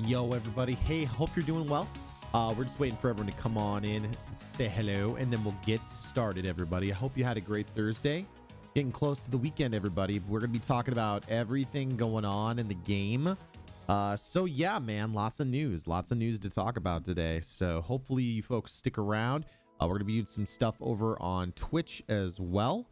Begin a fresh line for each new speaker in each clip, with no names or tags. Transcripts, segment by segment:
Yo, everybody. Hey, hope you're doing well. We're just waiting for everyone to come on in, say hello, and then we'll get started, everybody. I hope you had a great Thursday. Getting close to the weekend, everybody. We're going to be talking about everything going on in the game. So yeah, man, lots of news to talk about today. So hopefully you folks stick around. We're going to be doing some stuff over on Twitch as well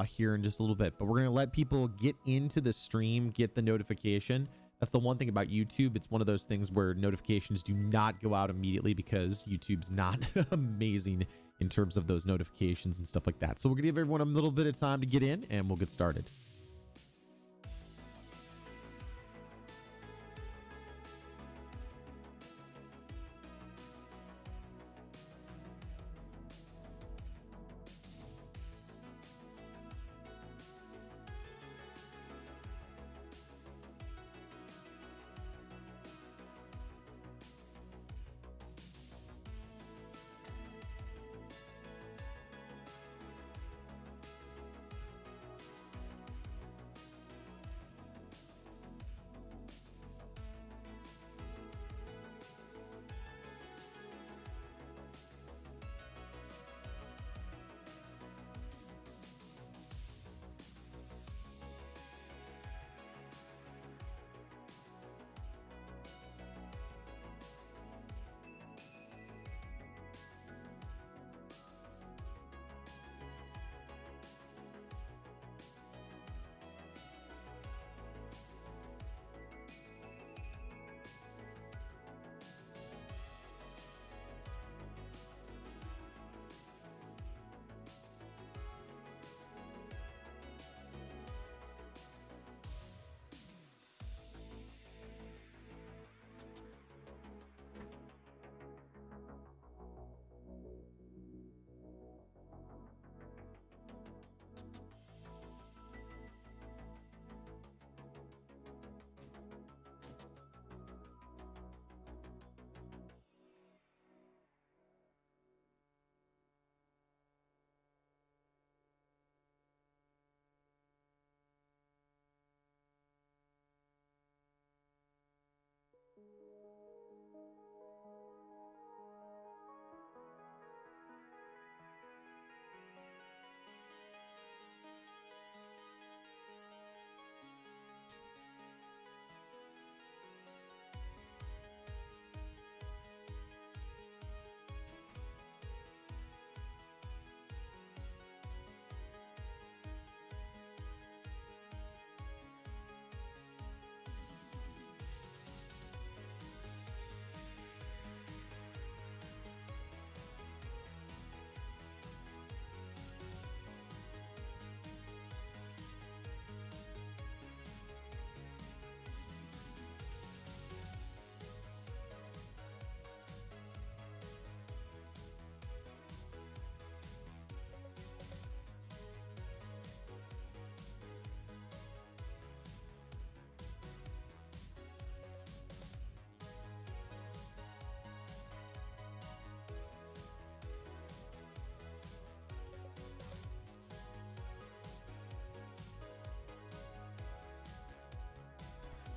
here in just a little bit. But we're going to let people get into the stream, get the notification. That's the one thing about YouTube. It's one of those things where notifications do not go out immediately because YouTube's not amazing in terms of those notifications and stuff like that. So we're gonna give everyone a little bit of time to get in and we'll get started.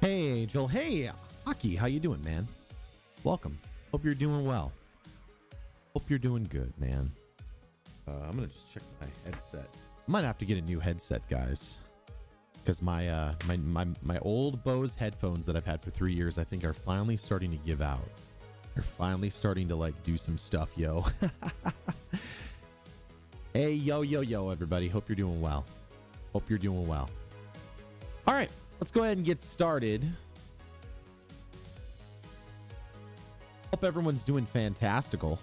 Hey, Angel. Hey, Aki. How you doing, man? Welcome. Hope you're doing well. Hope you're doing good, man. I'm gonna just check my headset. I might have to get a new headset, guys, because my old Bose headphones that I've had for 3 years, I think, are finally starting to give out. They're finally starting to like do some stuff, yo. Hey, yo, everybody. Hope you're doing well. Hope you're doing well. All right. Let's go ahead and get started. Hope everyone's doing fantastical.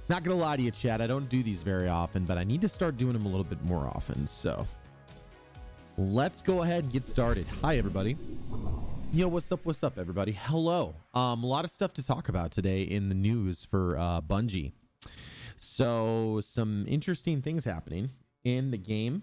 Not gonna lie to you, Chad, I don't do these very often, but I need to start doing them a little bit more often. So let's go ahead and get started. Hi, everybody. Yo, what's up, everybody? Hello. A lot of stuff to talk about today in the news for Bungie. So some interesting things happening in the game.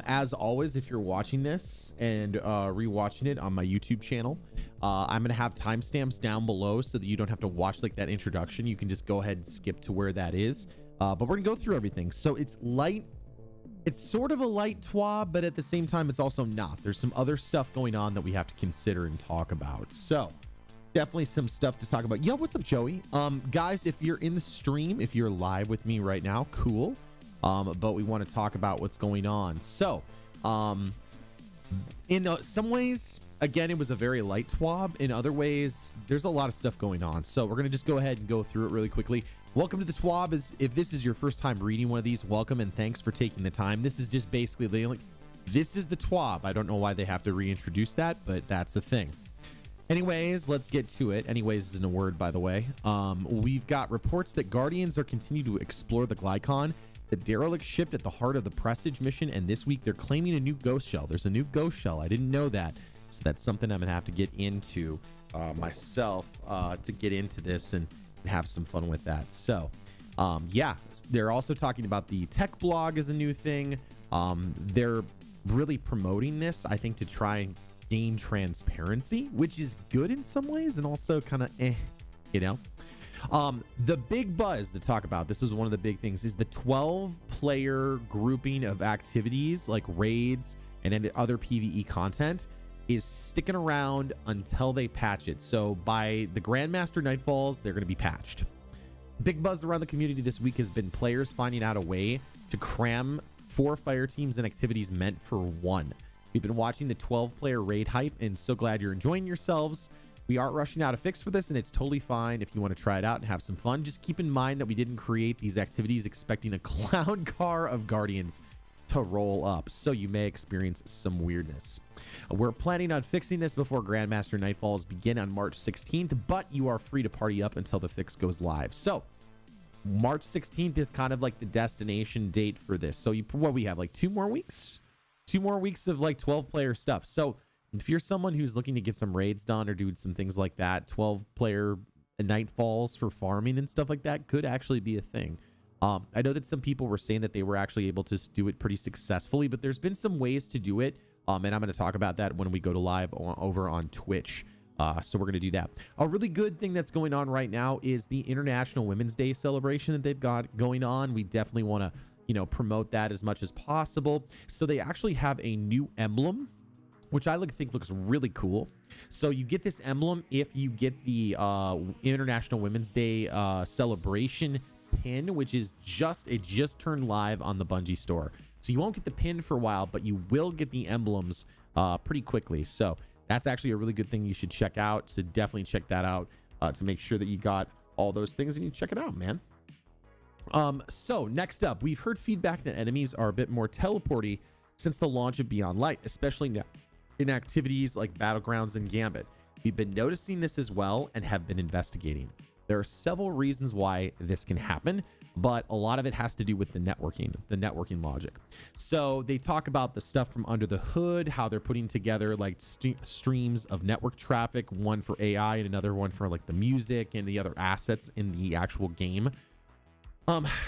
As always, if you're watching this and rewatching it on my YouTube channel, I'm gonna have timestamps down below so that you don't have to watch like that introduction. You can just go ahead and skip to where that is. But we're gonna go through everything. So it's light It's sort of a light TWAB, but at the same time, it's also not. There's some other stuff going on that we have to consider and talk about. So definitely some stuff to talk about. Yo, what's up, Joey? Guys, if you're in the stream, if you're live with me right now, cool. But we want to talk about what's going on. So in some ways, again, it was a very light TWAB. In other ways, there's a lot of stuff going on. So we're going to just go ahead and go through it really quickly. Welcome to the TWAB. If this is your first time reading one of these, welcome and thanks for taking the time. This is just basically this is the TWAB. I don't know why they have to reintroduce that, but that's the thing. Anyways, let's get to it. Anyways isn't a word, by the way. We've got reports that Guardians are continuing to explore the Glycon, the derelict ship at the heart of the Presage mission, and this week they're claiming a new ghost shell. There's a new ghost shell. I didn't know that. So that's something I'm gonna have to get into myself to get into this and have some fun with that. So yeah, they're also talking about the tech blog as a new thing. They're really promoting this, I think, to try and gain transparency, which is good in some ways and also kind of you know. The big buzz to talk about, this is one of the big things, is the 12-player grouping of activities like raids and other PvE content is sticking around until they patch it. So by the Grandmaster Nightfalls, they're going to be patched. Big buzz around the community this week has been players finding out a way to cram 4 fire teams and activities meant for 1. We've been watching the 12-player raid hype and so glad you're enjoying yourselves. We aren't rushing out a fix for this, and it's totally fine if you want to try it out and have some fun. Just keep in mind that we didn't create these activities expecting a clown car of Guardians to roll up, so you may experience some weirdness. We're planning on fixing this before Grandmaster Nightfalls begin on March 16th, but you are free to party up until the fix goes live. So March 16th is kind of like the destination date for this. So what we have, like 2 more weeks of like 12-player stuff. So if you're someone who's looking to get some raids done or doing some things like that, 12-player Nightfalls for farming and stuff like that could actually be a thing. I know that some people were saying that they were actually able to do it pretty successfully, but there's been some ways to do it. And I'm going to talk about that when we go to live over on Twitch. So we're going to do that. A really good thing that's going on right now is the International Women's Day celebration that they've got going on. We definitely want to, you know, promote that as much as possible. So they actually have a new emblem, which I think looks really cool. So you get this emblem if you get the International Women's Day celebration pin, which is just turned live on the Bungie store. So you won't get the pin for a while, but you will get the emblems pretty quickly. So that's actually a really good thing you should check out. So definitely check that out to make sure that you got all those things and you check it out, man. So next up, we've heard feedback that enemies are a bit more teleporty since the launch of Beyond Light, especially now in activities like Battlegrounds and Gambit. We've been noticing this as well and have been investigating. There are several reasons why this can happen, but a lot of it has to do with the networking logic. So they talk about the stuff from under the hood, how they're putting together like streams of network traffic, one for AI and another one for like the music and the other assets in the actual game.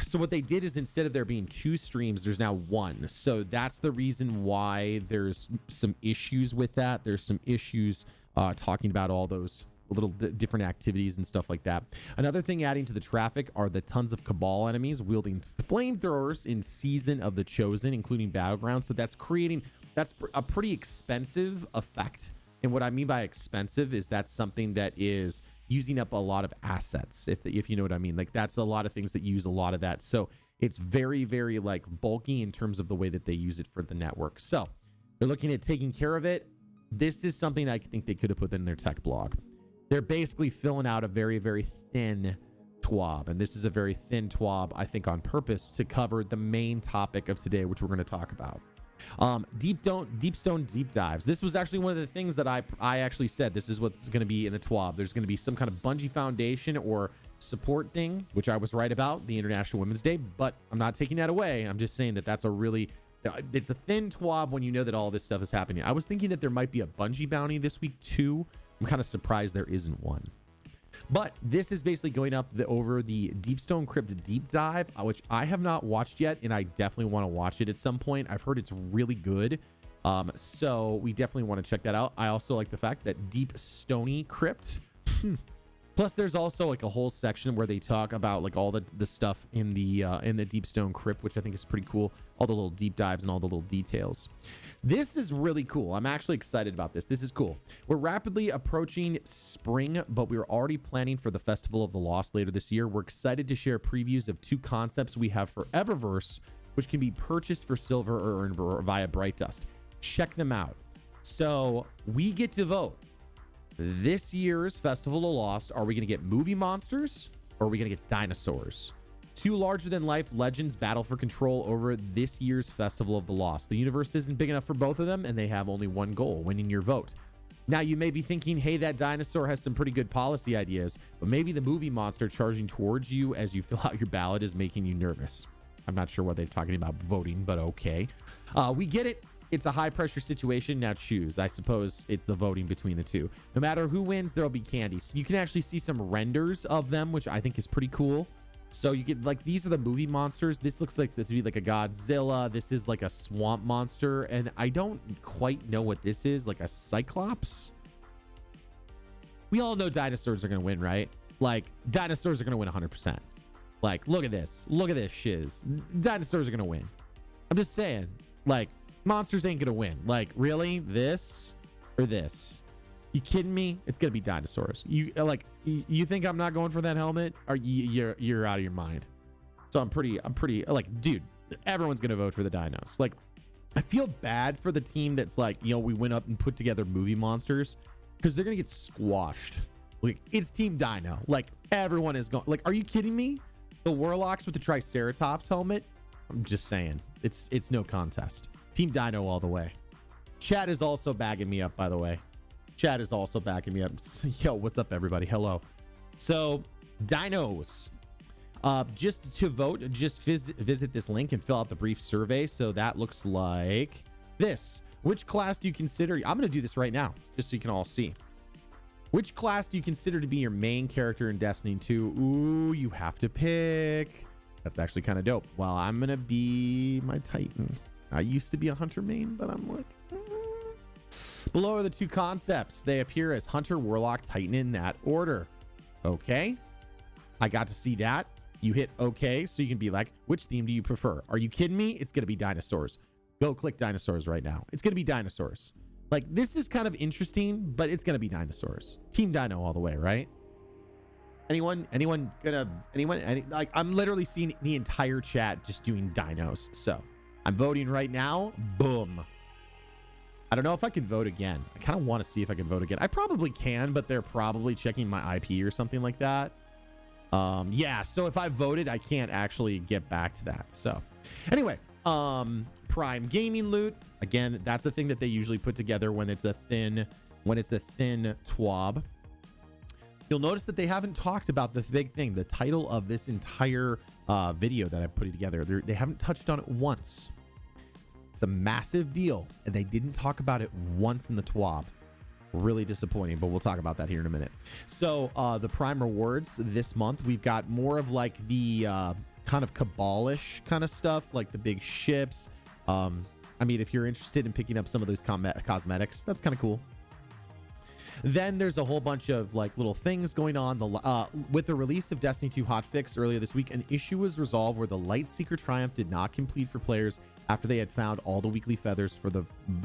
So what they did is instead of there being 2 streams, there's now 1. So that's the reason why there's some issues with that. There's some issues talking about all those little different activities and stuff like that. Another thing adding to the traffic are the tons of Cabal enemies wielding flamethrowers in Season of the Chosen, including Battlegrounds. So that's a pretty expensive effect. And what I mean by expensive is that's something that is using up a lot of assets, if you know what I mean. Like that's a lot of things that use a lot of that. So it's very, very like bulky in terms of the way that they use it for the network. So they're looking at taking care of it. This is something I think they could have put in their tech blog. They're basically filling out a very, very thin TWAB. And this is a very thin TWAB, I think, on purpose to cover the main topic of today, which we're going to talk about. Deepstone deep dives. This was actually one of the things that I actually said this is what's going to be in the TWAB. There's going to be some kind of Bungie Foundation or support thing, which I was right about, the International Women's Day, but I'm not taking that away. I'm just saying that that's a really, it's a thin TWAB when you know that all this stuff is happening. I was thinking that there might be a Bungie bounty this week too. I'm kind of surprised there isn't one. But this is basically going up over the Deepstone Crypt deep dive, which I have not watched yet, and I definitely want to watch it at some point. I've heard it's really good. So we definitely want to check that out. I also like the fact that Deep Stony Crypt Plus, there's also like a whole section where they talk about like all the stuff in the Deepstone Crypt, which I think is pretty cool. All the little deep dives and all the little details. This is really cool. I'm actually excited about this. This is cool. We're rapidly approaching spring, but we're already planning for the Festival of the Lost later this year. We're excited to share previews of 2 concepts we have for Eververse, which can be purchased for silver or earned via Bright Dust. Check them out. So we get to vote. This year's Festival of Lost, are we going to get movie monsters or are we going to get dinosaurs? 2 larger-than-life legends battle for control over this year's Festival of the Lost. The universe isn't big enough for both of them, and they have only one goal, winning your vote. Now, you may be thinking, hey, that dinosaur has some pretty good policy ideas, but maybe the movie monster charging towards you as you fill out your ballot is making you nervous. I'm not sure what they're talking about voting, but okay. We get it. It's a high-pressure situation. Now choose. I suppose it's the voting between the 2. No matter who wins, there'll be candy. So you can actually see some renders of them, which I think is pretty cool. So you get like, these are the movie monsters. This looks like to be like a Godzilla. This is like a swamp monster. And I don't quite know what this is. Like a Cyclops. We all know dinosaurs are going to win, right? Like dinosaurs are going to win 100%. Like, look at this. Look at this shiz. Dinosaurs are going to win. I'm just saying, like, monsters ain't gonna win. Like, really? This or this? You kidding me? It's gonna be dinosaurs. You think I'm not going for that helmet? Or you're out of your mind? So I'm pretty like, dude, everyone's gonna vote for the dinos. Like, I feel bad for the team that's like, you know, we went up and put together movie monsters, because they're gonna get squashed. Like, it's Team Dino. Like, everyone is going. Like, are you kidding me? The Warlocks with the Triceratops helmet? I'm just saying, it's no contest. Team Dino all the way. Chat is also bagging me up, by the way. Chat is also backing me up. Yo, what's up, everybody? Hello. So, dinos. Just to vote, just visit this link and fill out the brief survey. So that looks like this. Which class do you consider? I'm going to do this right now, just so you can all see. Which class do you consider to be your main character in Destiny 2? Ooh, you have to pick. That's actually kind of dope. Well, I'm going to be my Titan. I used to be a hunter main, but I'm like, Below are the 2 concepts. They appear as hunter, warlock, titan in that order. Okay. I got to see that. You hit okay, so you can be like, which theme do you prefer? Are you kidding me? It's going to be dinosaurs. Go click dinosaurs right now. It's going to be dinosaurs. Like, this is kind of interesting, but it's going to be dinosaurs. Team Dino all the way, right? Like, I'm literally seeing the entire chat just doing dinos. So I'm voting right now. Boom. I don't know if I can vote again. I kind of want to see if I can vote again. I probably can, but they're probably checking my IP or something like that. Yeah, so if I voted, I can't actually get back to that. So anyway, Prime Gaming loot. Again, that's the thing that they usually put together when it's a thin TWAB. You'll notice that they haven't talked about the big thing, the title of this entire video that I'm putting together. They haven't touched on it once. It's a massive deal, and they didn't talk about it once in the TWAB. Really disappointing, but we'll talk about that here in a minute. So the Prime rewards this month, we've got more of like the kind of Cabal-ish kind of stuff, like the big ships. I mean, if you're interested in picking up some of those cosmetics, that's kind of cool. Then there's a whole bunch of like little things going on. With the release of Destiny 2 hotfix earlier this week, an issue was resolved where the Lightseeker Triumph did not complete for players after they had found all the weekly feathers for the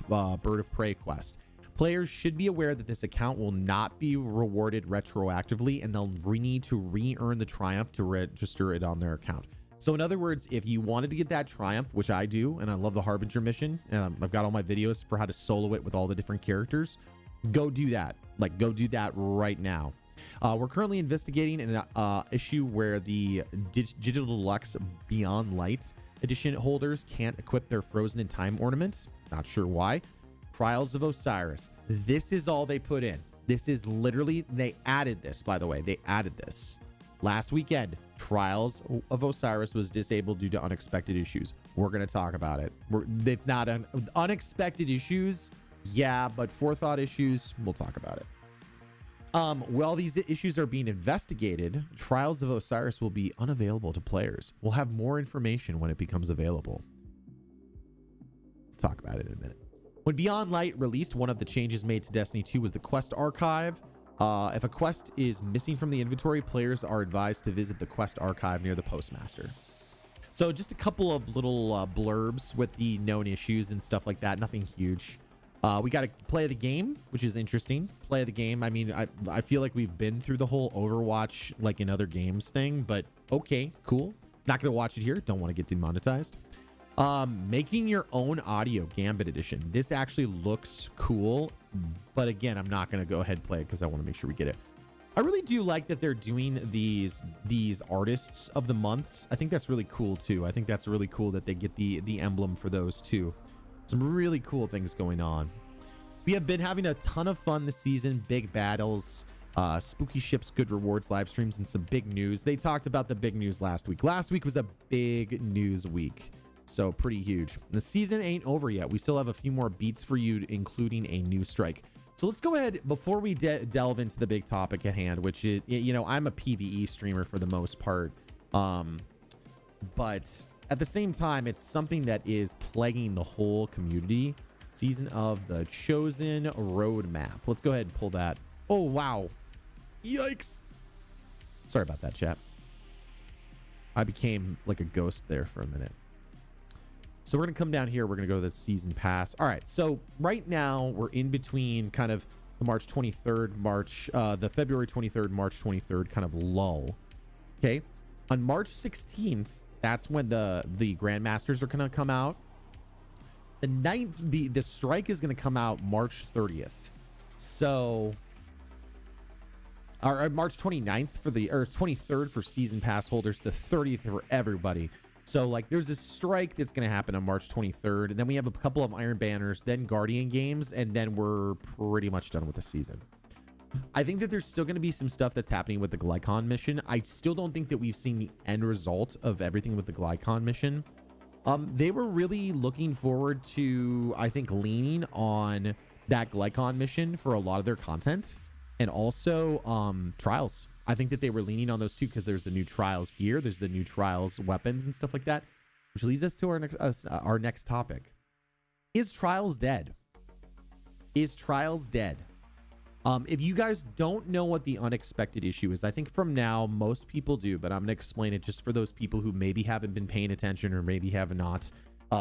Bird of Prey quest. Players should be aware that this account will not be rewarded retroactively, and they'll need to re-earn the Triumph to register it on their account. So in other words, if you wanted to get that Triumph, which I do, and I love the Harbinger mission, and I've got all my videos for how to solo it with all the different characters, go do that. Like, go do that right now. We're currently investigating an issue where the Digital Deluxe Beyond Light edition holders can't equip their Frozen in Time ornaments. Not sure why. Trials of Osiris. This is all they put in. This is literally, they added this, by the way. They added this. Last weekend, Trials of Osiris was disabled due to unexpected issues. We're going to talk about it. It's not unexpected issues. Yeah, but forethought issues, we'll talk about it. While these issues are being investigated, Trials of Osiris will be unavailable to players. We'll have more information when it becomes available. Talk about it in a minute. When Beyond Light released, one of the changes made to Destiny 2 was the quest archive. If a quest is missing from the inventory, players are advised to visit the quest archive near the postmaster. So just a couple of little blurbs with the known issues and stuff like that. Nothing huge. We got to play the game, which is interesting. Play the game. I mean, I feel like we've been through the whole Overwatch like in other games thing, but okay, cool. Not going to watch it here. Don't want to get demonetized. Making your own audio, Gambit edition. This actually looks cool, but again, I'm not going to go ahead and play it because I want to make sure we get it. I really do like that they're doing these artists of the months. I think that's really cool too. I think that's really cool that they get the emblem for those too. Some really cool things going on. We have been having a ton of fun this season. Big battles, spooky ships, good rewards, live streams, and some big news. They talked about the big news last week. Last week was a big news week, so pretty huge. The season ain't over yet. We still have a few more beats for you, including a new strike. So let's go ahead before we delve into the big topic at hand, which is, you know, I'm a PvE streamer for the most part. But at the same time, it's something that is plaguing the whole community. Season of the Chosen roadmap. Let's go ahead and pull that. Oh, wow. Yikes. Sorry about that, chat. I became like a ghost there for a minute. So we're going to come down here. We're going to go to the season pass. All right. So right now we're in between kind of the March 23rd, the February 23rd, March 23rd kind of lull. Okay. On March 16th, that's when the Grandmasters are going to come out. The 9th, the strike is going to come out March 30th. So, or March 29th for or 23rd for season pass holders, the 30th for everybody. So like there's a strike that's going to happen on March 23rd. And then we have a couple of Iron Banners, then Guardian games, and then we're pretty much done with the season. I think that there's still going to be some stuff that's happening with the Glycon mission. I still don't think that we've seen the end result of everything with the Glycon mission. They were really looking forward to, I think, leaning on that Glycon mission for a lot of their content, and also Trials. I think that they were leaning on those two because there's the new Trials gear, there's the new Trials weapons and stuff like that, which leads us to our next topic. Is Trials dead? Is Trials dead? If you guys don't know what the unexpected issue is, I think from now most people do, but I'm going to explain it just for those people who maybe haven't been paying attention or maybe have not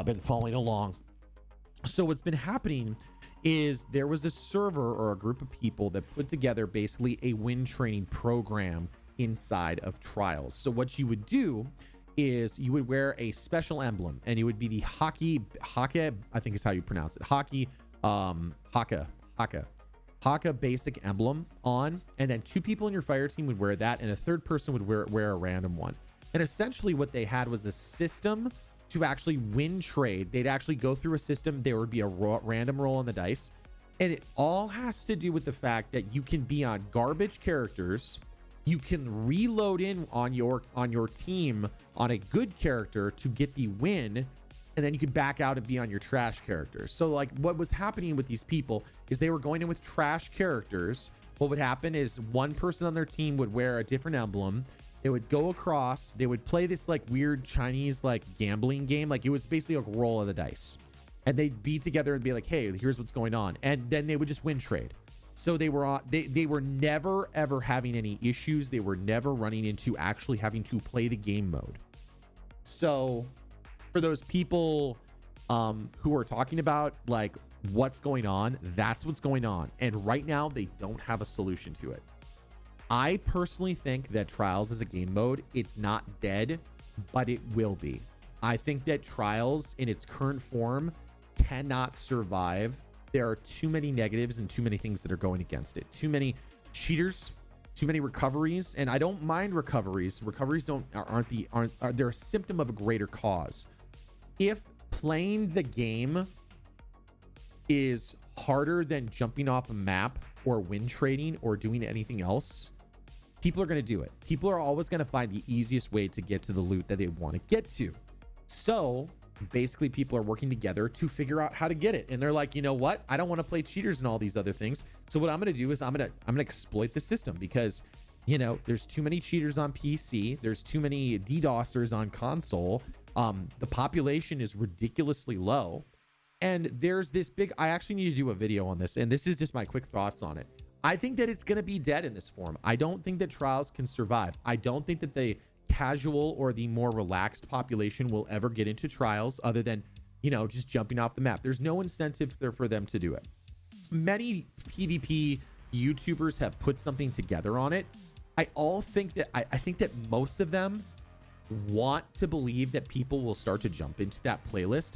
been following along. So what's been happening is there was a server or a group of people that put together basically a win training program inside of Trials. So what you would do is you would wear a special emblem, and it would be the Haka, I think is how you pronounce it. Haka basic emblem on, and then 2 people in your fire team would wear that, and a 3rd person would wear a random one. And essentially what they had was a system to actually win trade. They'd actually go through a system. There would be a random roll on the dice, and it all has to do with the fact that you can be on garbage characters, you can reload in on your team on a good character to get the win, and then you could back out and be on your trash characters. So like what was happening with these people is they were going in with trash characters. What would happen is one person on their team would wear a different emblem. They would go across, they would play this like weird Chinese like gambling game. Like it was basically a roll of the dice, and they'd be together and be like, hey, here's what's going on. And then they would just win trade. So they were they were never ever having any issues. They were never running into actually having to play the game mode. So for those people who are talking about like what's going on, that's what's going on. And right now they don't have a solution to it. I personally think that Trials is a game mode. It's not dead, but it will be. I think that Trials in its current form cannot survive. There are too many negatives and too many things that are going against it. Too many cheaters, too many recoveries, and I don't mind recoveries. Recoveries aren't they're a symptom of a greater cause. If playing the game is harder than jumping off a map or win trading or doing anything else, people are going to do it. People are always going to find the easiest way to get to the loot that they want to get to. So basically people are working together to figure out how to get it. And they're like, you know what? I don't want to play cheaters and all these other things. So what I'm going to do is I'm going to exploit the system, because, you know, there's too many cheaters on PC. There's too many DDoSers on console. The population is ridiculously low. And there's this big, I actually need to do a video on this, and this is just my quick thoughts on it. I think that it's going to be dead in this form. I don't think that Trials can survive. I don't think that the casual or the more relaxed population will ever get into Trials other than, you know, just jumping off the map. There's no incentive there for them to do it. Many PvP YouTubers have put something together on it. I think that most of them want to believe that people will start to jump into that playlist.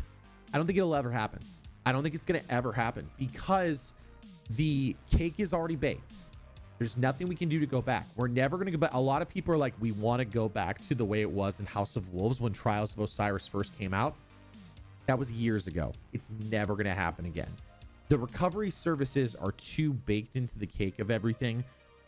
I don't think it'll ever happen. I don't think it's going to ever happen because the cake is already baked. There's nothing we can do to go back. We're never going to go back. A lot of people are like, we want to go back to the way it was in House of Wolves when Trials of Osiris first came out. That was years ago. It's never going to happen again. The recovery services are too baked into the cake of everything.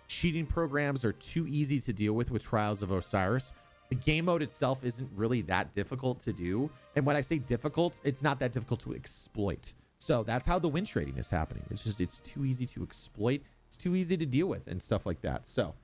Cheating programs are too easy to deal with Trials of Osiris. The game mode itself isn't really that difficult to do. And when I say difficult, it's not that difficult to exploit. So that's how the win trading is happening. It's just, it's too easy to exploit. It's too easy to deal with and stuff like that. So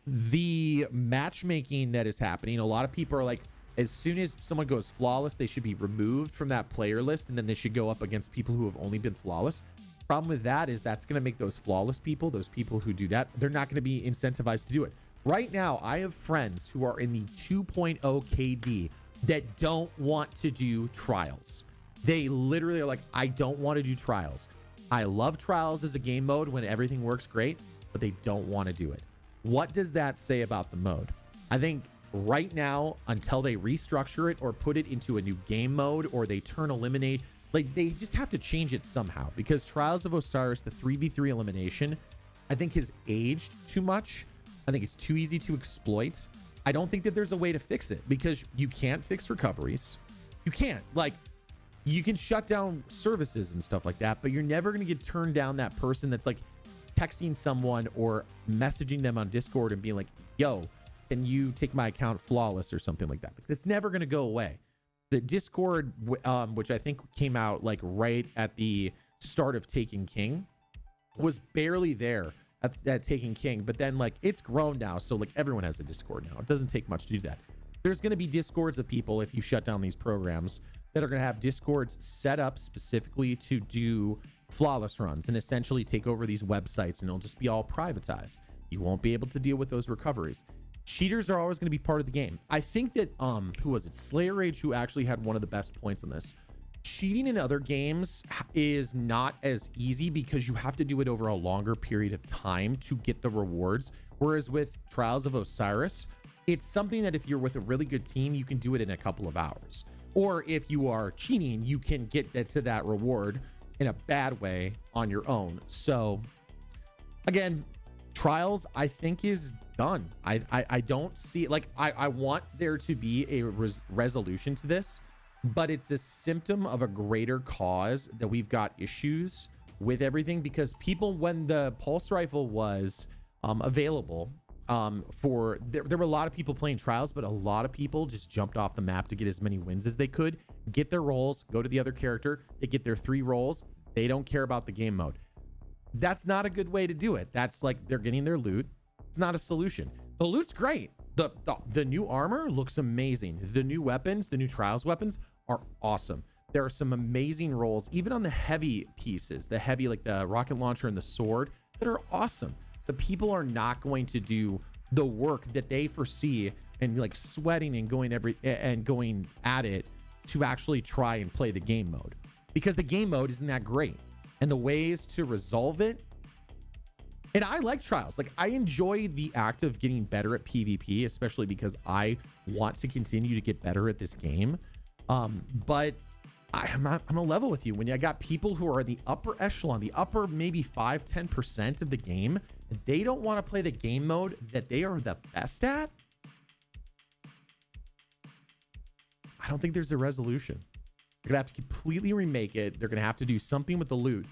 the matchmaking that is happening, a lot of people are like, as soon as someone goes flawless, they should be removed from that player list, and then they should go up against people who have only been flawless. Problem with that is that's going to make those flawless people, those people who do that, they're not going to be incentivized to do it. Right now, I have friends who are in the 2.0 KD that don't want to do Trials. They literally are like, I don't want to do Trials. I love Trials as a game mode when everything works great, but they don't want to do it. What does that say about the mode? I think right now, until they restructure it or put it into a new game mode or they turn eliminate, like they just have to change it somehow, because Trials of Osiris, the 3v3 elimination, I think has aged too much. I think it's too easy to exploit. I don't think that there's a way to fix it, because you can't fix recoveries. You can't. Like, you can shut down services and stuff like that, but you're never going to get turned down that person that's like texting someone or messaging them on Discord and being like, yo, can you take my account flawless or something like that? It's never going to go away. The Discord, which I think came out like right at the start of Taken King, was barely there at Taken King, but then like it's grown now, so like everyone has a Discord now. It doesn't take much to do that. There's going to be Discords of people, if you shut down these programs, that are going to have Discords set up specifically to do flawless runs and essentially take over these websites, and it'll just be all privatized. You won't be able to deal with those recoveries. Cheaters are always going to be part of the game. I think that who was it, Slayer Rage, who actually had one of the best points on this. Cheating in other games is not as easy because you have to do it over a longer period of time to get the rewards, whereas with Trials of Osiris, it's something that if you're with a really good team, you can do it in a couple of hours. Or if you are cheating, you can get to that reward in a bad way on your own. So again, Trials, I think, is done. I don't see, like, I want there to be a resolution to this, but it's a symptom of a greater cause that we've got issues with everything, because people, when the pulse rifle was available, there were a lot of people playing Trials, but a lot of people just jumped off the map to get as many wins as they could, get their rolls, go to the other character, they get their 3 rolls, they don't care about the game mode. That's not a good way to do it. That's like, they're getting their loot. It's not a solution. The loot's great. The new armor looks amazing. The new weapons, the new Trials weapons are awesome. There are some amazing rolls, even on the heavy pieces, the heavy, like the rocket launcher and the sword, that are awesome. The people are not going to do the work that they foresee and like sweating and going at it to actually try and play the game mode, because the game mode isn't that great. And the ways to resolve it, and I like Trials. Like, I enjoy the act of getting better at PvP, especially because I want to continue to get better at this game. But I'm a level with you. When I got people who are the upper echelon, the upper maybe 5-10% of the game, they don't want to play the game mode that they are the best at. I don't think there's a resolution. They're gonna have to completely remake it. They're gonna have to do something with the loot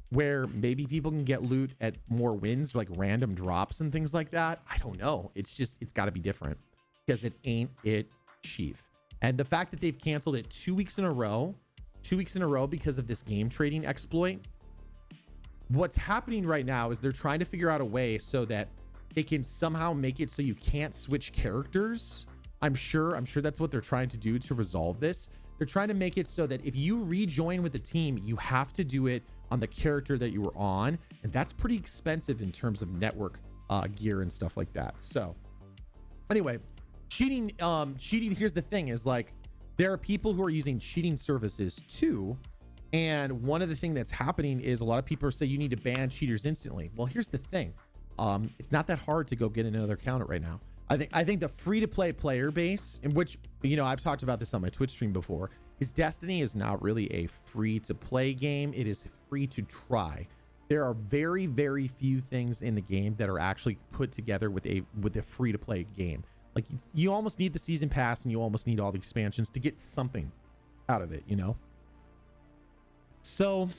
where maybe people can get loot at more wins, like random drops and things like that. I don't know. It's got to be different, because it ain't it, Chief. And the fact that they've canceled it 2 weeks in a row because of this game trading exploit. What's happening right now is they're trying to figure out a way so that they can somehow make it so you can't switch characters. I'm sure that's what they're trying to do to resolve this. They're trying to make it so that if you rejoin with the team, you have to do it on the character that you were on, and that's pretty expensive in terms of network gear and stuff like that. So anyway, cheating, here's the thing is, like, there are people who are using cheating services too. And one of the things that's happening is a lot of people say you need to ban cheaters instantly. Well, here's the thing. It's not that hard to go get another account right now. I think the free-to-play player base, in which, you know, I've talked about this on my Twitch stream before, is Destiny is not really a free-to-play game. It is free to try. There are very, very few things in the game that are actually put together with a free-to-play game. Like, you almost need the season pass and you almost need all the expansions to get something out of it, you know? So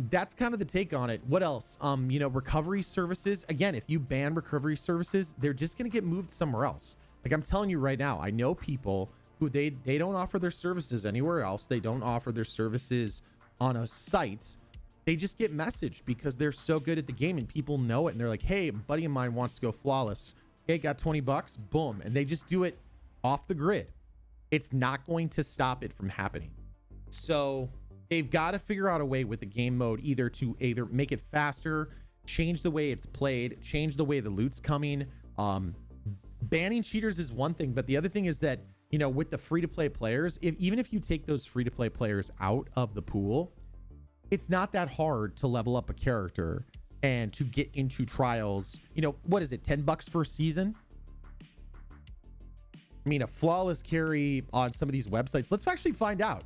that's kind of the take on it. What else? You know, recovery services. Again, if you ban recovery services, they're just going to get moved somewhere else. Like, I'm telling you right now, I know people who they don't offer their services anywhere else. They don't offer their services on a site. They just get messaged because they're so good at the game and people know it. And they're like, hey, a buddy of mine wants to go flawless. Okay, got 20 bucks, boom. And they just do it off the grid. It's not going to stop it from happening. So they've got to figure out a way with the game mode either to make it faster, change the way it's played, change the way the loot's coming. Banning cheaters is one thing, but the other thing is that, you know, with the free-to-play players, even if you take those free-to-play players out of the pool, it's not that hard to level up a character and to get into trials. You know, what is it, 10 bucks for a season? I mean, a flawless carry on some of these websites. Let's actually find out.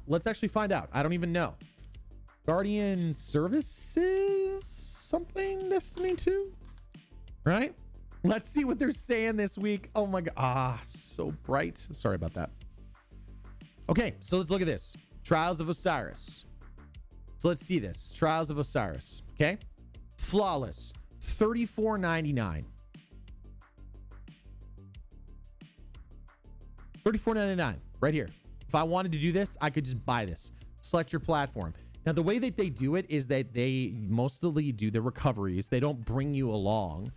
I don't even know. Guardian Services, something, Destiny 2, right? Let's see what they're saying this week. Oh my God. So bright. Sorry about that. Okay, so let's look at this. Trials of Osiris. So let's see this. Trials of Osiris. Okay. Flawless. $34.99. $34.99 right here. If I wanted to do this, I could just buy this. Select your platform. Now, the way that they do it is that they mostly do the recoveries. They don't bring you along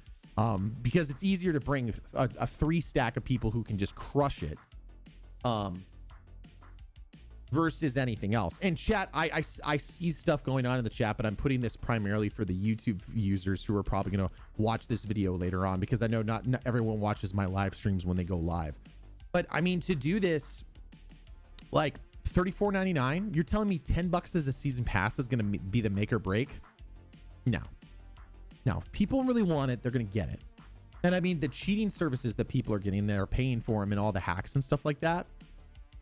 because it's easier to bring a 3-stack of people who can just crush it versus anything else. And chat, I see stuff going on in the chat, but I'm putting this primarily for the YouTube users who are probably going to watch this video later on, because I know not everyone watches my live streams when they go live. But I mean, to do this, like $34.99, you're telling me 10 bucks as a season pass is going to be the make or break? No. If people really want it, they're going to get it. And I mean, the cheating services that people are getting, they're paying for them and all the hacks and stuff like that.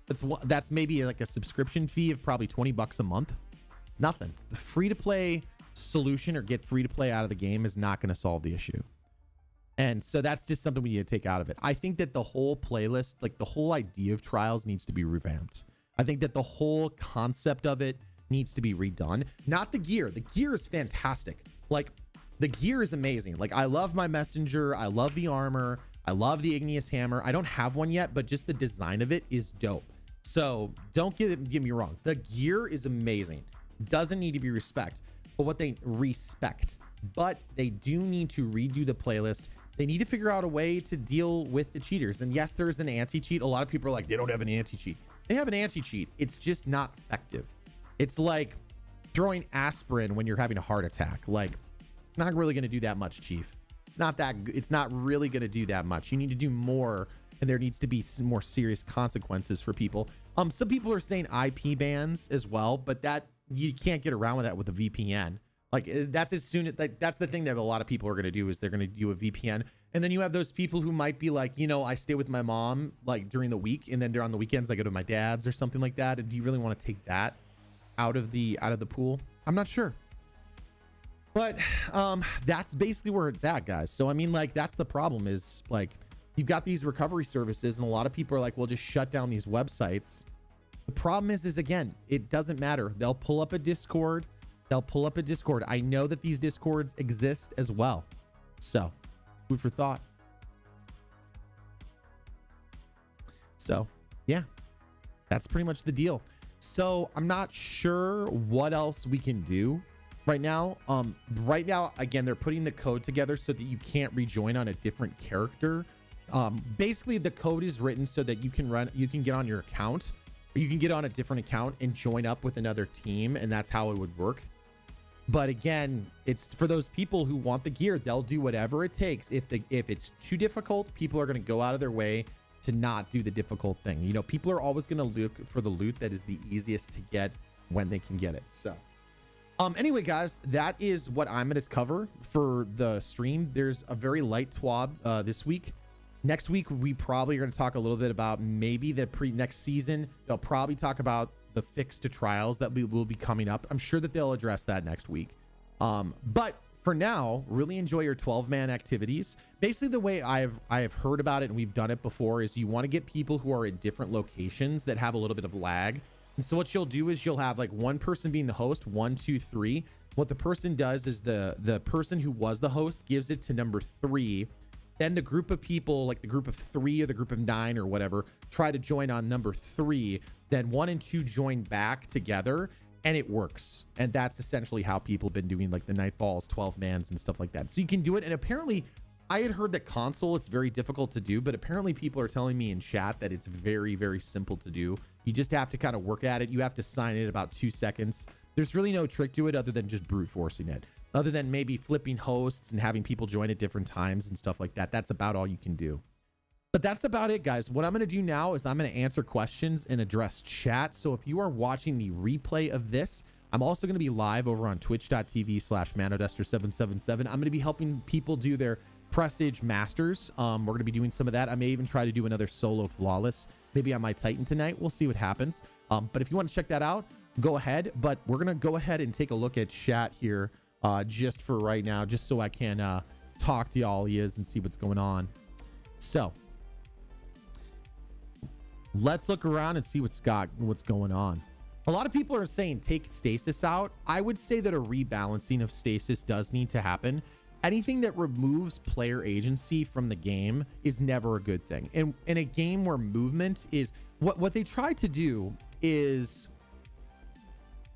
That's maybe like a subscription fee of probably 20 bucks a month. It's nothing. The free to play solution, or get free to play out of the game, is not going to solve the issue. And so that's just something we need to take out of it. I think that the whole playlist, like the whole idea of trials, needs to be revamped. I think that the whole concept of it needs to be redone. Not the gear. The gear is fantastic. Like, the gear is amazing. Like, I love my messenger. I love the armor. I love the igneous hammer. I don't have one yet, but just the design of it is dope. So don't get me wrong. The gear is amazing. Doesn't need to be but they do need to redo the playlist. They need to figure out a way to deal with the cheaters. And yes, there's an anti-cheat. A lot of people are like, they don't have an anti-cheat. They have an anti-cheat. It's just not effective. It's like throwing aspirin when you're having a heart attack. Like, not really going to do that much, Chief. It's not really going to do that much. You need to do more, and there needs to be some more serious consequences for people. Some people are saying IP bans as well, but that you can't get around with that with a VPN. Like, that's that's the thing that a lot of people are going to do, is they're going to do a VPN. And then you have those people who might be like, you know, I stay with my mom like during the week, and then on the weekends I go to my dad's or something like that. And do you really want to take that out of the pool? I'm not sure. But that's basically where it's at, guys. So I mean, like, that's the problem, is like, you've got these recovery services, and a lot of people are like, well, just shut down these websites. The problem is again, it doesn't matter. They'll pull up a Discord. I know that these Discords exist as well. So, food for thought. So, yeah, that's pretty much the deal. So, I'm not sure what else we can do right now. Again, they're putting the code together so that you can't rejoin on a different character. Basically, the code is written so that you can get on your account you can get on a different account and join up with another team, and that's how it would work. But again, it's for those people who want the gear. They'll do whatever it takes. If it's too difficult, people are going to go out of their way to not do the difficult thing. You know, people are always going to look for the loot that is the easiest to get when they can get it. So anyway, guys, that is what I'm going to cover for the stream. There's a very light TWAB this week. Next week, we probably are going to talk a little bit about maybe the next season. They'll probably talk about the fix to trials that will be coming up. I'm sure that they'll address that next week. But for now, really enjoy your 12-man activities. Basically, the way I have heard about it, and we've done it before, is you want to get people who are in different locations that have a little bit of lag. And so what you'll do is you'll have like one person being the host, 1, 2, 3. What the person does is the person who was the host gives it to number 3. Then the group of people, like the group of 3 or the group of 9 or whatever, try to join on number 3. Then 1 and 2 join back together, and it works. And that's essentially how people have been doing like the Nightfalls, 12-mans and stuff like that. So you can do it. And apparently I had heard that console, it's very difficult to do, but apparently people are telling me in chat that it's very, very simple to do. You just have to kind of work at it. You have to sign it about 2 seconds. There's really no trick to it other than just brute forcing it. Other than maybe flipping hosts and having people join at different times and stuff like that. That's about all you can do. But that's about it, guys. What I'm going to do now is I'm going to answer questions and address chat. So if you are watching the replay of this, I'm also going to be live over on twitch.tv/manoduster777. I'm going to be helping people do their Presage Masters. We're going to be doing some of that. I may even try to do another solo flawless, maybe on my Titan tonight. We'll see what happens. But if you want to check that out, go ahead. But we're going to go ahead and take a look at chat here just for right now, just so I can talk to y'all and see what's going on. So let's look around and see what's going on. A lot of people are saying take Stasis out. I would say that a rebalancing of Stasis does need to happen. Anything that removes player agency from the game is never a good thing. And in a game where movement is what they tried to do is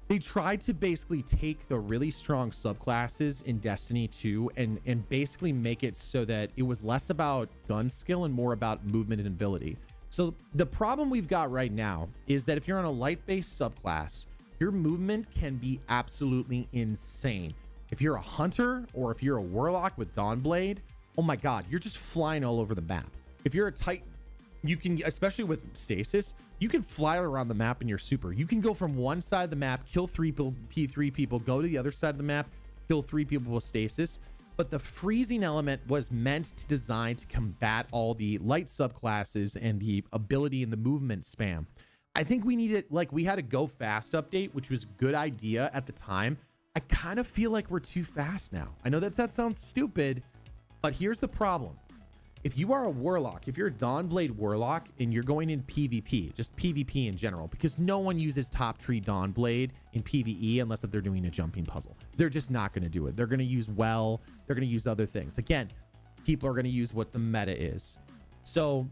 they tried to basically take the really strong subclasses in Destiny 2 and basically make it so that it was less about gun skill and more about movement and ability. So the problem we've got right now is that if you're on a light-based subclass, your movement can be absolutely insane. If you're a hunter or if you're a warlock with Dawnblade, oh my God, you're just flying all over the map. If you're a Titan, you can, especially with Stasis, you can fly around the map in your super. You can go from one side of the map, kill 3 people, go to the other side of the map, kill 3 people with Stasis. But the freezing element was meant to design to combat all the light subclasses and the ability and the movement spam. I think we needed, like, we had a go fast update, which was a good idea at the time. I kind of feel like we're too fast now. I know that sounds stupid, but here's the problem. If you are a warlock, if you're a Dawnblade warlock and you're going in PvP, just PvP in general, because no one uses top tree Dawnblade in PvE unless if they're doing a jumping puzzle. They're just not going to do it. They're going to use they're going to use other things. Again, people are going to use what the meta is. So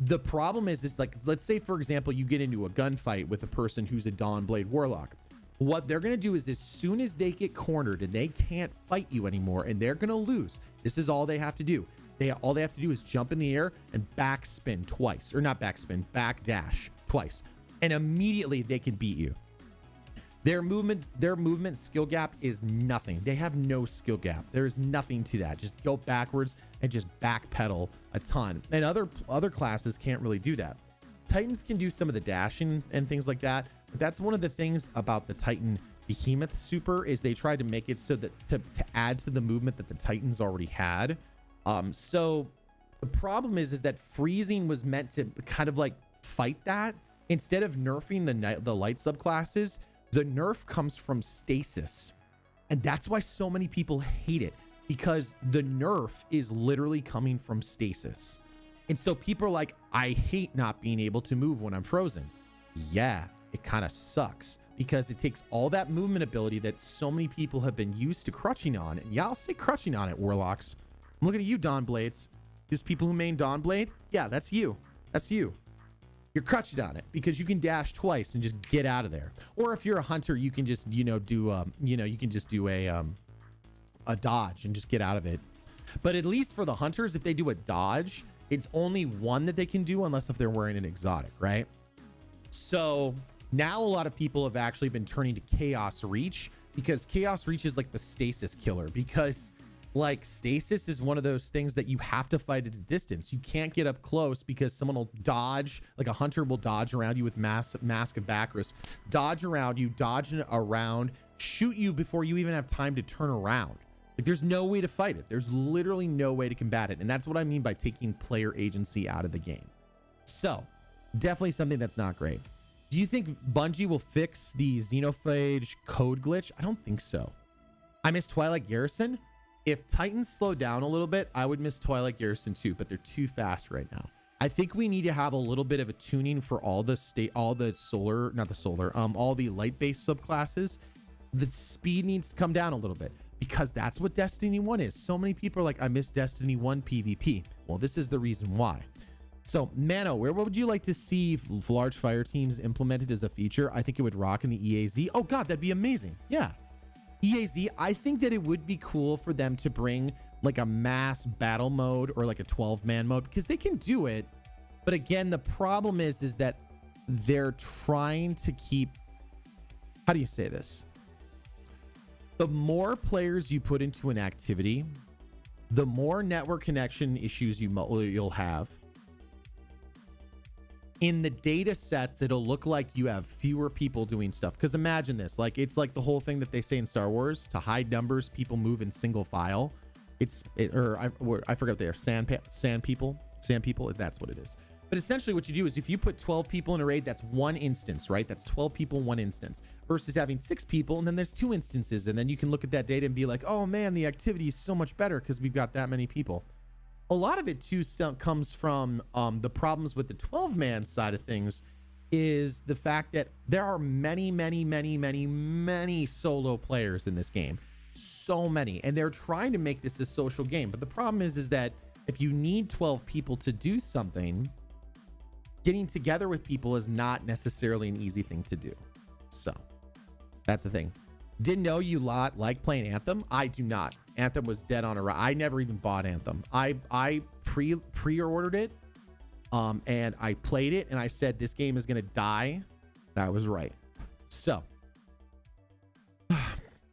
the problem is like, let's say, for example, you get into a gunfight with a person who's a Dawnblade warlock. What they're going to do is as soon as they get cornered and they can't fight you anymore and they're going to lose, this is all they have to do. All they have to do is jump in the air and backspin twice, or not backspin, backdash twice, and immediately they can beat you. Their movement skill gap is nothing. They have no skill gap. There is nothing to that. Just go backwards and just backpedal a ton. And other classes can't really do that. Titans can do some of the dashing and things like that. But that's one of the things about the Titan Behemoth super is they tried to make it so that to add to the movement that the Titans already had. So the problem is that freezing was meant to kind of like fight that. Instead of nerfing the light subclasses, the nerf comes from Stasis. And that's why so many people hate it, because the nerf is literally coming from Stasis. And so people are like, I hate not being able to move when I'm frozen. Yeah, it kind of sucks because it takes all that movement ability that so many people have been used to crutching on. And yeah, I'll say crutching on it, warlocks. I'm looking at you, Dawnblades. Those people who main Dawnblade, yeah, that's you. That's you. You're crutching on it because you can dash twice and just get out of there. Or if you're a hunter, you can just, do a dodge and just get out of it. But at least for the hunters, if they do a dodge, it's only one that they can do unless if they're wearing an exotic, right? So now a lot of people have actually been turning to Chaos Reach, because Chaos Reach is like the Stasis killer, because like Stasis is one of those things that you have to fight at a distance. You can't get up close because someone will dodge, like a hunter will dodge around you with Mask of Bacchus, dodge around you, dodge around, shoot you before you even have time to turn around. Like there's no way to fight it. There's literally no way to combat it. And that's what I mean by taking player agency out of the game. So definitely something that's not great. Do you think Bungie will fix the Xenophage code glitch? I don't think so. I miss Twilight Garrison. If Titans slow down a little bit, I would miss Twilight Garrison too, but they're too fast right now. I think we need to have a little bit of a tuning for all the all the light-based subclasses. The speed needs to come down a little bit, because that's what Destiny 1 is. So many people are like, I miss Destiny 1 PvP. Well, this is the reason why. So Mano, where would you like to see large fire teams implemented as a feature? I think it would rock in the EAZ. Oh God, that'd be amazing. Yeah. EAZ, I think that it would be cool for them to bring like a mass battle mode or like a 12-man mode, because they can do it. But again, the problem is that they're trying to keep, how do you say this? The more players you put into an activity, the more network connection issues you'll have. In the data sets, it'll look like you have fewer people doing stuff. Because imagine this, like it's like the whole thing that they say in Star Wars, to hide numbers, people move in single file. I forgot what they are, sand people. That's what it is. But essentially what you do is if you put 12 people in a raid, that's one instance, right? That's 12 people, one instance, versus having 6 people. And then there's 2 instances. And then you can look at that data and be like, oh man, the activity is so much better because we've got that many people. A lot of it too comes from the problems with the 12-man side of things, is the fact that there are many solo players in this game. So many. And they're trying to make this a social game. But the problem is that if you need 12 people to do something, getting together with people is not necessarily an easy thing to do. So that's the thing. Didn't know you like playing Anthem. I do not. Anthem was dead on arrival. I never even bought Anthem. I pre-ordered it, and I played it, and I said this game is gonna die. I was right. So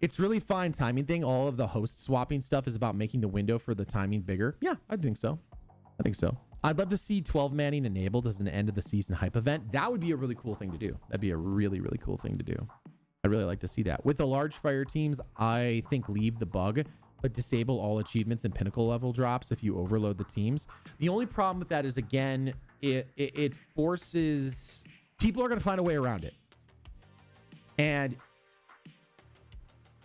it's really fine timing thing. All of the host swapping stuff is about making the window for the timing bigger. Yeah, I think so. I'd love to see 12 manning enabled as an end of the season hype event. That would be a really cool thing to do. That'd be a really cool thing to do. I'd really like to see that. With the large fire teams, I think leave the bug, but disable all achievements and pinnacle level drops if you overload the teams. The only problem with that is, again, it forces, people are going to find a way around it. And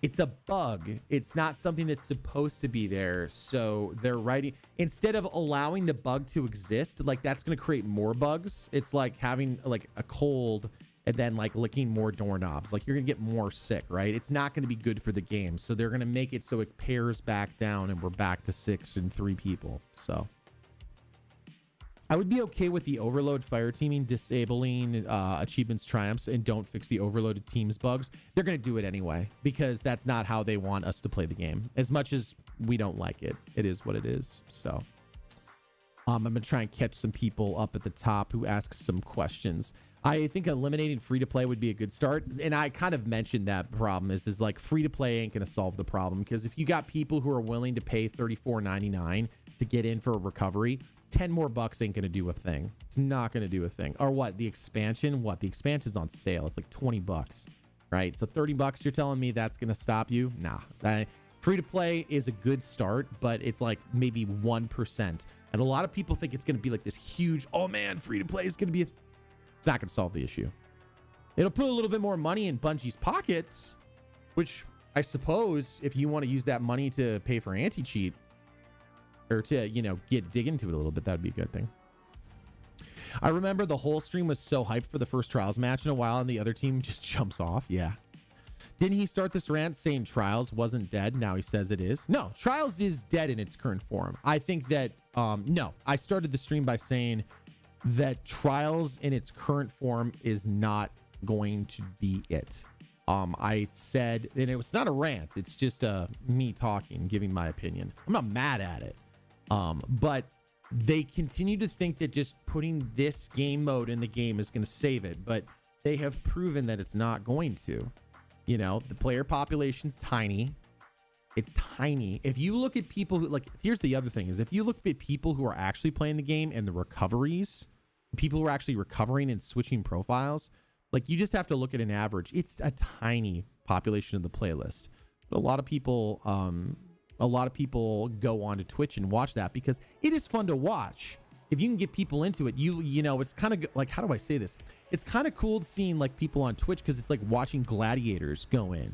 it's a bug. It's not something that's supposed to be there. So they're writing, instead of allowing the bug to exist, like that's going to create more bugs. It's like having like a cold and then like licking more doorknobs. Like you're gonna get more sick, right? It's not gonna be good for the game. So they're gonna make it so it pairs back down and we're back to 6 and 3 people. So I would be okay with the overload fire teaming, disabling achievements triumphs, and don't fix the overloaded teams bugs. They're gonna do it anyway, because that's not how they want us to play the game. As much as we don't like it, it is what it is. So I'm gonna try and catch some people up at the top who ask some questions. I think eliminating free-to-play would be a good start. And I kind of mentioned that problem is like free-to-play ain't going to solve the problem, because if you got people who are willing to pay $34.99 to get in for a recovery, 10 more bucks ain't going to do a thing. It's not going to do a thing. Or what? The expansion? What? The expansion's on sale. It's like 20 bucks, right? So 30 bucks, you're telling me that's going to stop you? Nah. Free-to-play is a good start, but it's like maybe 1%. And a lot of people think it's going to be like this huge, oh man, free-to-play is going to be it's not going to solve the issue. It'll put a little bit more money in Bungie's pockets, which I suppose if you want to use that money to pay for anti-cheat or to, dig into it a little bit, that'd be a good thing. I remember the whole stream was so hyped for the first Trials match in a while and the other team just jumps off. Yeah. Didn't he start this rant saying Trials wasn't dead? Now he says it is. No, Trials is dead in its current form. I think that, no, I started the stream by saying that Trials in its current form is not going to be it. I said, and it was not a rant, it's just me talking, giving my opinion. I'm not mad at it, but they continue to think that just putting this game mode in the game is going to save it, but they have proven that it's not going to. You know, the player population's tiny. It's tiny. If you look at people who, like, here's the other thing, is if you look at people who are actually playing the game and the recoveries, people who are actually recovering and switching profiles, like, you just have to look at an average. It's a tiny population of the playlist. But a lot of people go on to Twitch and watch that because it is fun to watch. If you can get people into it, you know, it's kind of like, how do I say this? It's kind of cool seeing like people on Twitch because it's like watching gladiators go in.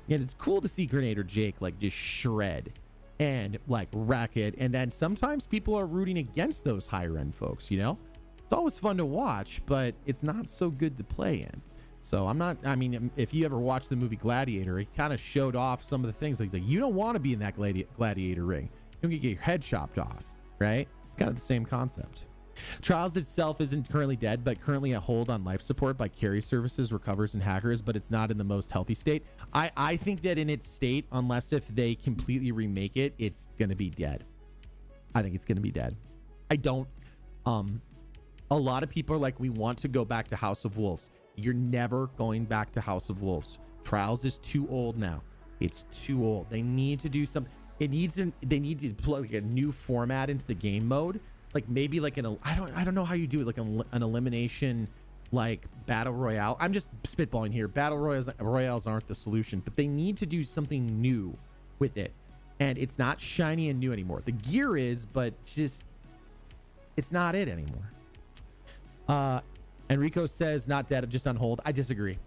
And it's cool to see Grenade or Jake like just shred and like wreck it. And then sometimes people are rooting against those higher end folks, you know? It's always fun to watch, but it's not so good to play in. So I mean, if you ever watched the movie Gladiator, he kind of showed off some of the things. Like, he's like, you don't want to be in that gladiator ring. You can get your head chopped off, right? It's kind of the same concept. Trials itself isn't currently dead, but currently a hold on life support by carry services, recovers, and hackers, but it's not in the most healthy state. I think that in its state, unless if they completely remake it, it's going to be dead. I think it's going to be dead. I don't, a lot of people are like, we want to go back to House of Wolves. You're never going back to House of Wolves. Trials is too old now. It's too old. They need to do something. They need to plug a new format into the game mode. Like maybe like I don't know how you do it, like an elimination, like battle royale. I'm just spitballing here. Battle royales aren't the solution, but they need to do something new with it. And it's not shiny and new anymore. The gear is, but just it's not it anymore. Enrico says not dead, just on hold. I disagree.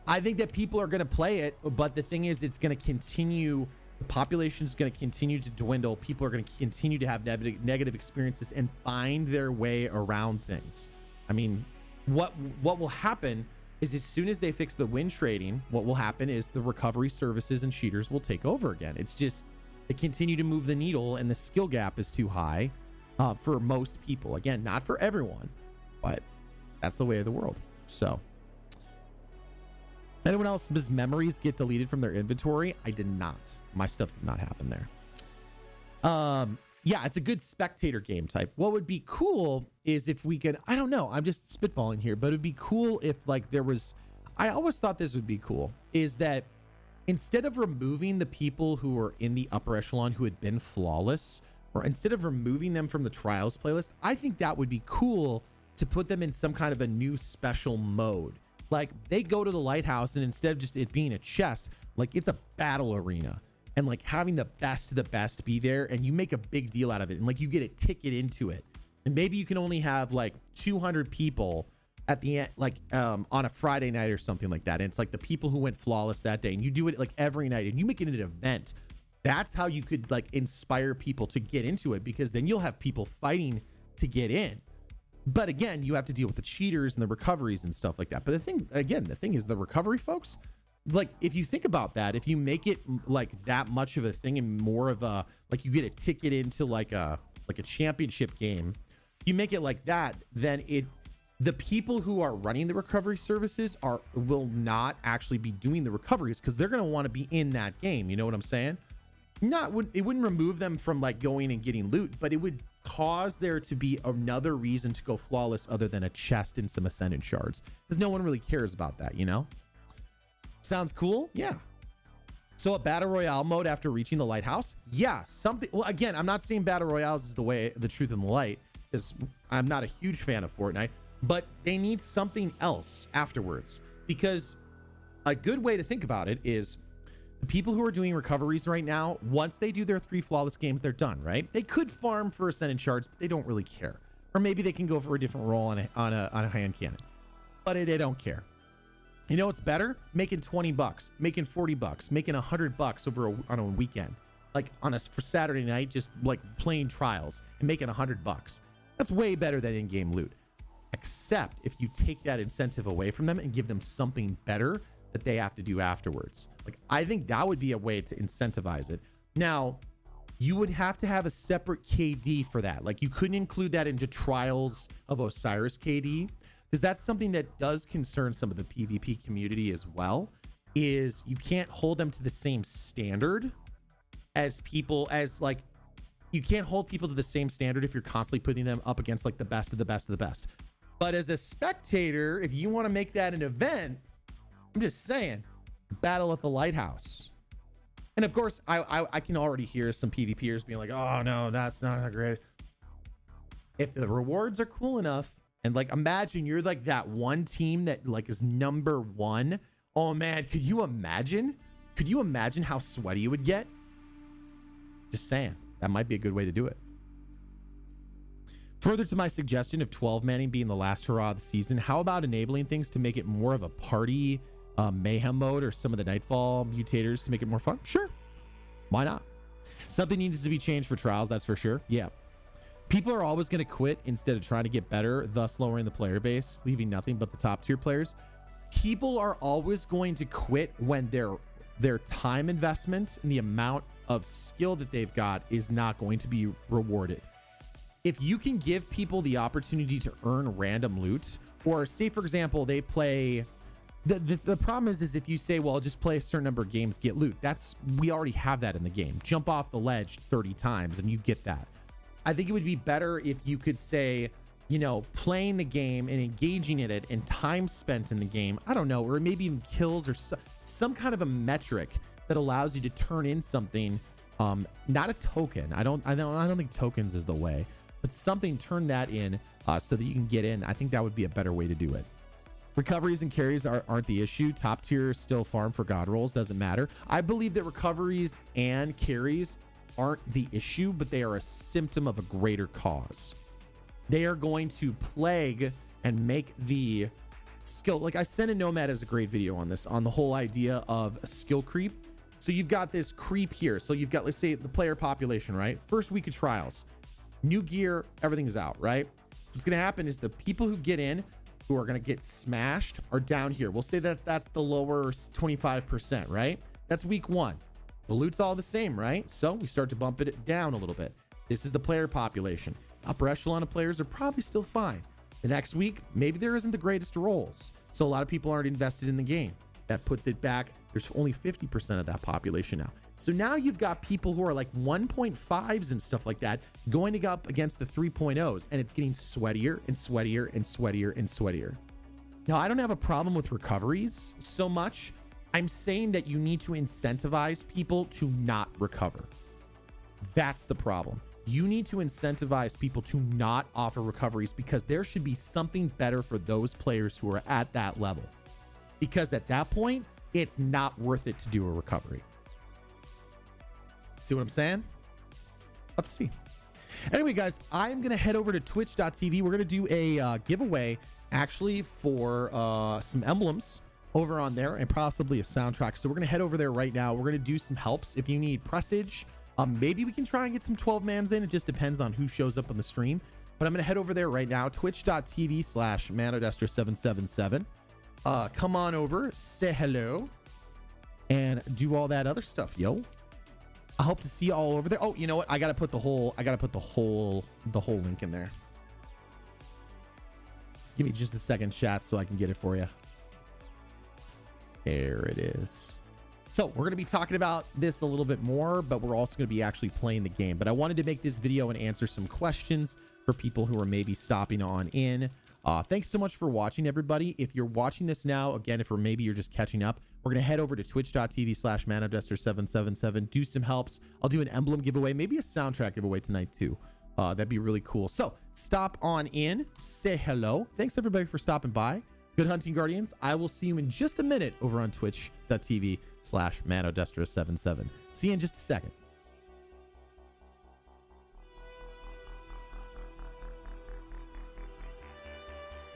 I think that people are going to play it, but the thing is, it's going to continue. The population is going to continue to dwindle. People are going to continue to have negative experiences and find their way around things. I mean, what will happen is as soon as they fix the win trading, what will happen is the recovery services and cheaters will take over again. It's just they continue to move the needle, and the skill gap is too high for most people. Again, not for everyone, but that's the way of the world. So anyone else, does memories get deleted from their inventory? I did not. My stuff did not happen there. Yeah, it's a good spectator game type. What would be cool is if we could, I don't know, I'm just spitballing here, but it'd be cool if like there was, I always thought this would be cool, is that instead of removing the people who were in the upper echelon who had been flawless, or instead of removing them from the trials playlist, I think that would be cool to put them in some kind of a new special mode. Like they go to the lighthouse and instead of just it being a chest, like it's a battle arena, and like having the best of the best be there, and you make a big deal out of it, and like you get a ticket into it, and maybe you can only have like 200 people at the end, like on a Friday night or something like that. And it's like the people who went flawless that day, and you do it like every night, and you make it an event. That's how you could like inspire people to get into it, because then you'll have people fighting to get in. But again, you have to deal with the cheaters and the recoveries and stuff like that. But the thing is the recovery folks, like if you think about that, if you make it like that much of a thing and more of a, like you get a ticket into like a championship game, you make it like that, then the people who are running the recovery services will not actually be doing the recoveries, because they're going to want to be in that game. You know what I'm saying? It wouldn't remove them from like going and getting loot, but it would cause there to be another reason to go flawless other than a chest and some ascendant shards, because no one really cares about that, you know? Sounds cool? Yeah. So a battle royale mode after reaching the lighthouse? Yeah, something. Well, again, I'm not saying battle royales is the truth and the light, because I'm not a huge fan of Fortnite, but they need something else afterwards, because a good way to think about it is the people who are doing recoveries right now, once they do their 3 flawless games, they're done, right? They could farm for ascendant shards, but they don't really care. Or maybe they can go for a different role on a hand cannon, but they don't care. You know what's better? Making 20 bucks, making 40 bucks, making 100 bucks on a weekend, like for Saturday night, just like playing trials and making 100 bucks. That's way better than in-game loot. Except if you take that incentive away from them and give them something better that they have to do afterwards. Like, I think that would be a way to incentivize it. Now, you would have to have a separate KD for that. Like, you couldn't include that into Trials of Osiris KD, because that's something that does concern some of the PvP community as well, is you can't hold them to the same standard as people, as like, You can't hold people to the same standard if you're constantly putting them up against like the best of the best of the best. But as a spectator, if you want to make that an event, I'm just saying, battle at the lighthouse. And of course, I can already hear some PvPers being like, oh no, that's not great. If the rewards are cool enough, and like imagine you're like that one team that like is number one. Oh man, could you imagine? Could you imagine how sweaty you would get? Just saying, that might be a good way to do it. Further to my suggestion of 12 manning being the last hurrah of the season, how about enabling things to make it more of a party mayhem mode, or some of the nightfall mutators to make it more fun? Sure, why not? Something needs to be changed for trials, that's for sure. Yeah, people are always going to quit instead of trying to get better, thus lowering the player base, leaving nothing but the top tier players. People are always going to quit when their time investment and the amount of skill that they've got is not going to be rewarded. If you can give people the opportunity to earn random loot, or say for example they play, the problem is if you say, well, just play a certain number of games, get loot. We already have that in the game. Jump off the ledge 30 times and you get that. I think it would be better if you could say, you know, playing the game and engaging in it and time spent in the game, I don't know, or maybe even kills or some kind of a metric that allows you to turn in something, not a token. I don't think tokens is the way, but something, turn that in so that you can get in. I think that would be a better way to do it. Recoveries and carries aren't the issue. Top tier still farm for god rolls, doesn't matter. I believe that recoveries and carries aren't the issue, but they are a symptom of a greater cause. They are going to plague and make the skill, like I sent a Nomad as a great video on this, on the whole idea of a skill creep. So you've got this creep here. So you've got, let's say, the player population, right? First week of trials, new gear, everything's out, right? What's going to happen is the people who get in, who are going to get smashed, are down here. We'll say that that's the lower 25%, right? That's week one. The loot's all the same, right? So we start to bump it down a little bit. This is the player population. Upper echelon of players are probably still fine. The next week, maybe there isn't the greatest rolls. So a lot of people aren't invested in the game. That puts it back. There's only 50% of that population now. So now you've got people who are like 1.5s and stuff like that going up against the 3.0s, and it's getting sweatier and sweatier and sweatier and sweatier. Now, I don't have a problem with recoveries so much. I'm saying that you need to incentivize people to not recover. That's the problem. You need to incentivize people to not offer recoveries, because there should be something better for those players who are at that level. Because at that point, it's not worth it to do a recovery. See what I'm saying? Let's see. Anyway, guys, I'm going to head over to twitch.tv. We're going to do a giveaway actually for some emblems over on there, and possibly a soundtrack. So we're going to head over there right now. We're going to do some helps. If you need presage, maybe we can try and get some 12 mans in. It just depends on who shows up on the stream. But I'm going to head over there right now. Twitch.tv/manodester777. Come on over, say hello, and do all that other stuff, yo. I hope to see you all over there. Oh, you know what? I gotta put the whole link in there. Give me just a second, chat, so I can get it for you. There it is. So we're gonna be talking about this a little bit more, but we're also gonna be actually playing the game. But I wanted to make this video and answer some questions for people who are maybe stopping on in. Thanks so much for watching, everybody. If you're watching this now, again, maybe you're just catching up, we're going to head over to twitch.tv/manodester777, do some helps. I'll do an emblem giveaway, maybe a soundtrack giveaway tonight too. That'd be really cool. So stop on in, say hello. Thanks everybody for stopping by. Good hunting, Guardians. I will see you in just a minute over on twitch.tv/manodester777. See you in just a second.